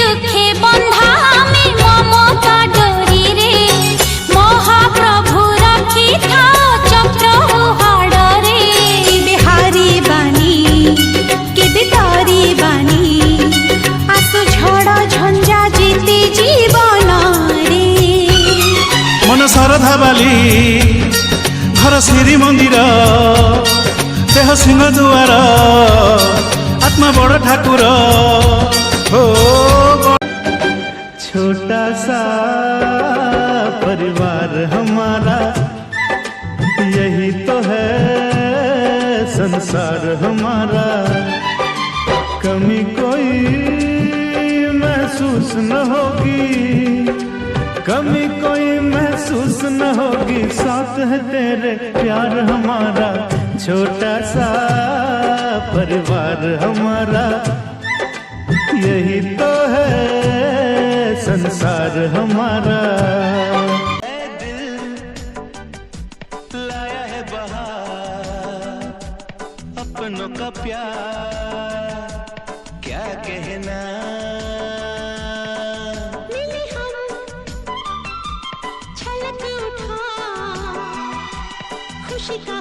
दुखे बंधा हमें ममता डोरी रे महाप्रभु रखी था चक्र हाड़ रे बिहारी बानी के बितारी बानी आसु झड़ झंझा जीती जीवन रे मन शारदा बाली घर श्री मंदिर देह सिंह दुआर आत्मा बड़ ठाकुर हो। छोटा सा परिवार हमारा यही तो है संसार हमारा। कमी कोई महसूस न होगी, कमी कोई महसूस न होगी, साथ है तेरे प्यार हमारा। छोटा सा परिवार हमारा यही तो है संसार हमारा। दिल लाया है बहार अपनों का प्यार क्या कहना। मिले हम छलक उठा खुशी का